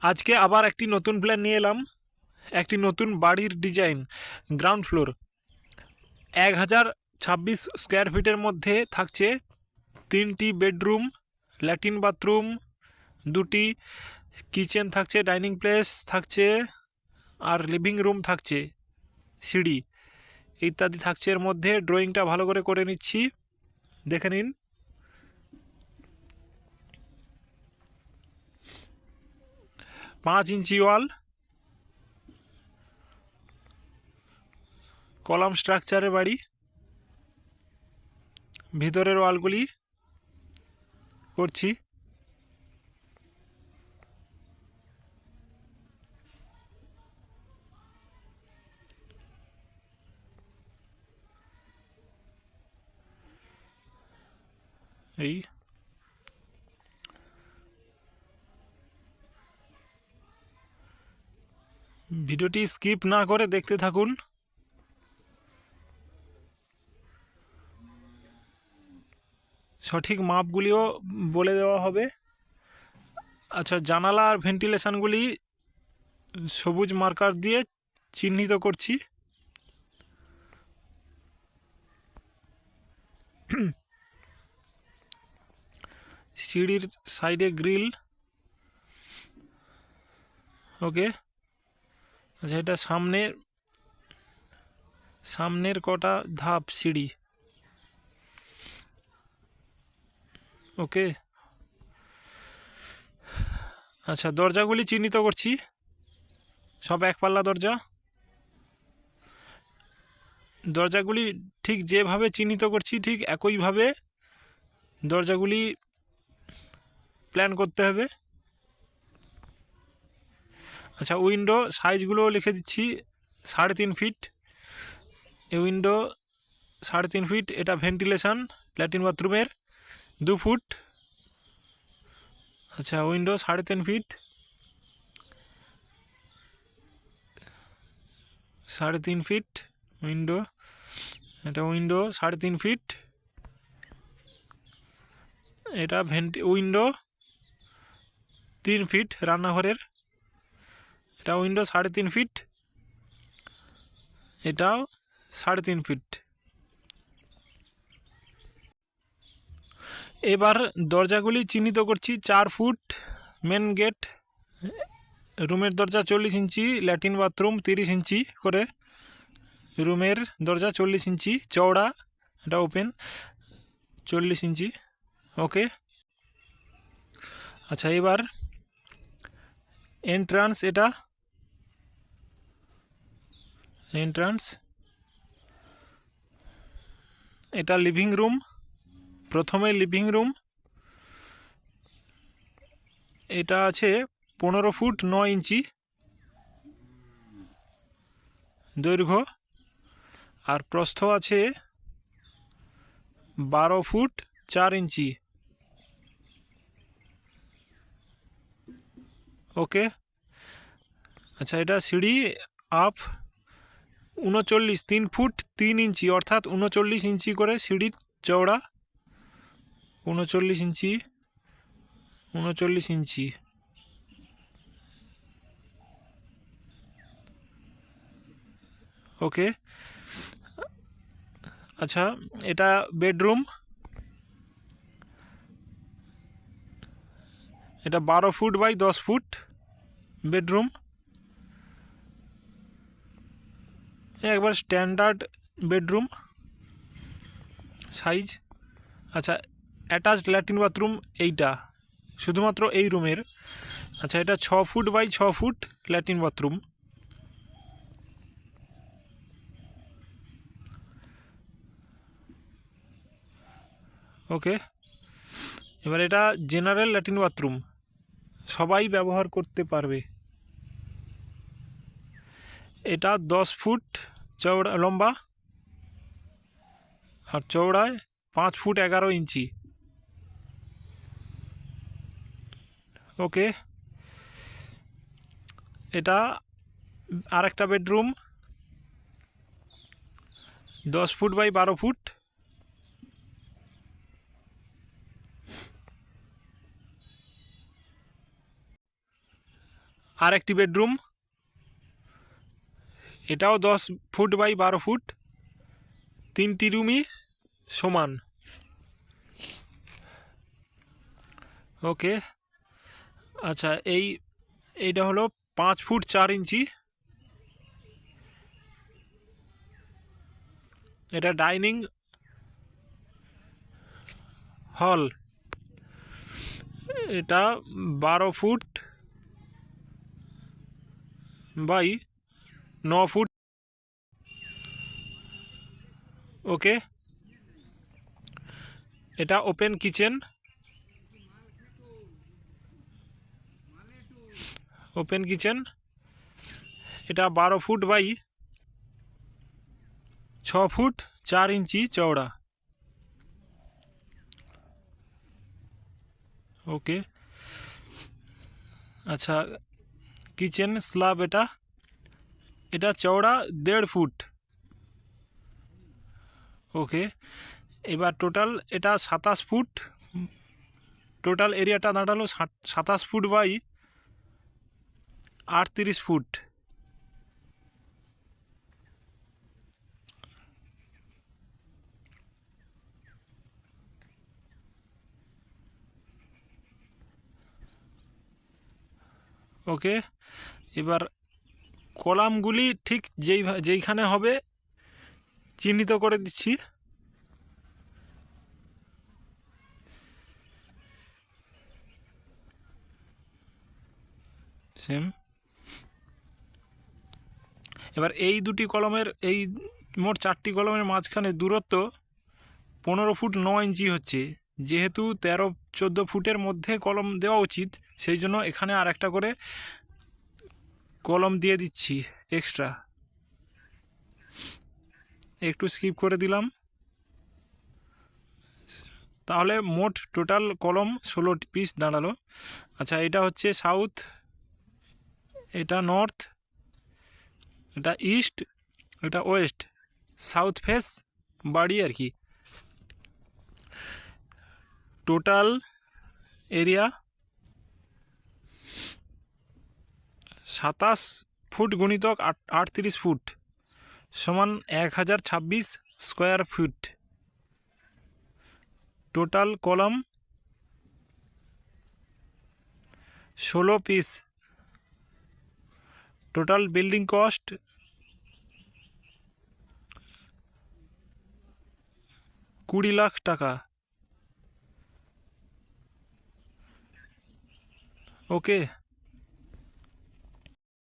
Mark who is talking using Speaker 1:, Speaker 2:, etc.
Speaker 1: আজকে আবার একটি নতুন প্ল্যান নিয়ে এলাম। একটি নতুন বাড়ির ডিজাইন, গ্রাউন্ড ফ্লোর, 1026 স্কোয়ার ফিটের মধ্যে থাকছে 3টি বেডরুম, ল্যাট্রিন বাথরুম, 2টি কিচেন থাকছে, ডাইনিং প্লেস থাকছে, আর লিভিং রুম থাকছে, সিঁড়ি ইত্যাদি থাকছে। এর মধ্যে ড্রয়িংটা ভালো করে করে নিচ্ছি, দেখে নিন। 5 ইঞ্চি ওয়াল, কলাম স্ট্রাকচারের বাড়ি। ভিতরের ওয়ালগুলি করছি। এই ভিডিওটি স্কিপ না করে দেখতে থাকুন। সঠিক মাপগুলিও বলে দেওয়া হবে। আচ্ছা, জানালা আর ভেন্টিলেশনগুলি সবুজ মার্কার দিয়ে চিহ্নিত করছি। সিঁড়ির সাইডে গ্রিল। ওকে। আচ্ছা, এটা সামনের কটা ধাপ সিঁড়ি। ওকে। আচ্ছা, দরজাগুলি চিহ্নিত করছি, সব এক পাল্লা দরজা। দরজাগুলি ঠিক যেভাবে চিহ্নিত করছি ঠিক একইভাবে দরজাগুলি প্ল্যান করতে হবে। আচ্ছা, উইন্ডো সাইজগুলো লিখে দিচ্ছি। 3.5 ফিট এই উইন্ডো, 3.5 ফিট। এটা ভেন্টিলেশন ল্যাট্রিন বাথরুমের 2 ফুট। আচ্ছা, উইন্ডো 3.5 ফিট, 3.5 ফিট উইন্ডো। এটা উইন্ডো 3.5 ফিট। এটা উইন্ডো 3 ফিট রান্নাঘরের। এটা উইন্ডো 3.5 ফিট, এটাও 3.5 ফিট। এবার দরজাগুলি চিহ্নিত করছি। 4 ফুট মেন গেট, রুমের দরজা 40 ইঞ্চি, ল্যাট্রিন বাথরুম 30 ইঞ্চি করে। রুমের দরজা 40 ইঞ্চি চওড়া, এটা ওপেন 40 ইঞ্চি। ওকে। আচ্ছা, এবার এন্ট্রান্স, এটা এন্ট্রান্স। এটা লিভিং রুম, প্রথমে লিভিং রুম। এটা আছে 15 ফুট 9 ইঞ্চি দৈর্ঘ্য, আর প্রস্থ আছে 12 ফুট 4 ইঞ্চি। ওকে। আচ্ছা, এটা সিঁড়ি আপ 3 ফুট 3 ইঞ্চি, অর্থাৎ 39 ইঞ্চি করে সিঁড়ির চওড়া। 39 ইঞ্চি, 39 ইঞ্চি। ওকে। আচ্ছা, এটা বেডরুম। এটা 12 ফুট বাই 10 ফুট বেডরুম, একবার স্ট্যান্ডার্ড বেডরুম সাইজ। আচ্ছা, অ্যাটাচড ল্যাট্রিন বাথরুম এইটা শুধুমাত্র এই রুমের। আচ্ছা, এটা 6 foot by 6 foot latrine bathroom. Okay. এবার এটা জেনারেল ল্যাট্রিন বাথরুম, সবাই ব্যবহার করতে পারবে। এটা 10 ফুট চওড়া লম্বা, আর চওড়ায় 5 ফুট 11 ইঞ্চি। ওকে। এটা আরেকটা বেডরুম, 10 ফুট বাই 12 ফুট। আর একটি বেডরুম, এটাও 10 ফুট বাই 12 ফুট, 3টি রুমই সমান। ওকে, আচ্ছা এইটা হলো 5 ফুট 4 ইঞ্চি। এটা ডাইনিং হল, এটা 12 ফুট বাই 9 ফুট। ওকে, এটা ওপেন কিচেন, এটা 12 ফুট বাই 6 ফুট 4 ইঞ্চি চওড়া। ওকে, আচ্ছা কিচেন স্ল্যাব, এটা চওড়া 1.5 ফুট। ওকে, এবার টোটাল এটা 27 ফুট, টোটাল এরিয়াটা দাঁড়ালো 27 ফুট বাই 38 ফুট। ওকে, এবার কলামগুলি ঠিক যেইখানে হবে চিহ্নিত করে দিচ্ছি। সেম। এবার এই দুটি কলমের, এই মোট 4টি কলমের মাঝখানে দূরত্ব 15 ফুট 9 ইঞ্চি হচ্ছে। যেহেতু 13-14 ফুটের মধ্যে কলম দেওয়া উচিত, সেই জন্য এখানে আর একটা করে কলম দিয়ে দিচ্ছি এক্সট্রা, একটু স্কিপ করে দিলাম। তাহলে মোট টোটাল কলম 16 পিস দাঁড়ালো। আচ্ছা, এটা হচ্ছে সাউথ, এটা নর্থ, এটা ইস্ট, এটা ওয়েস্ট, সাউথ ফেস বাড়ি আর কি। টোটাল এরিয়া 27 ফুট গুণিতক 38 ফুট সমান 1026 স্কোয়ার ফিট। টোটাল কলম 16 piece. Total building cost 20 lakh টাকা। ওকে।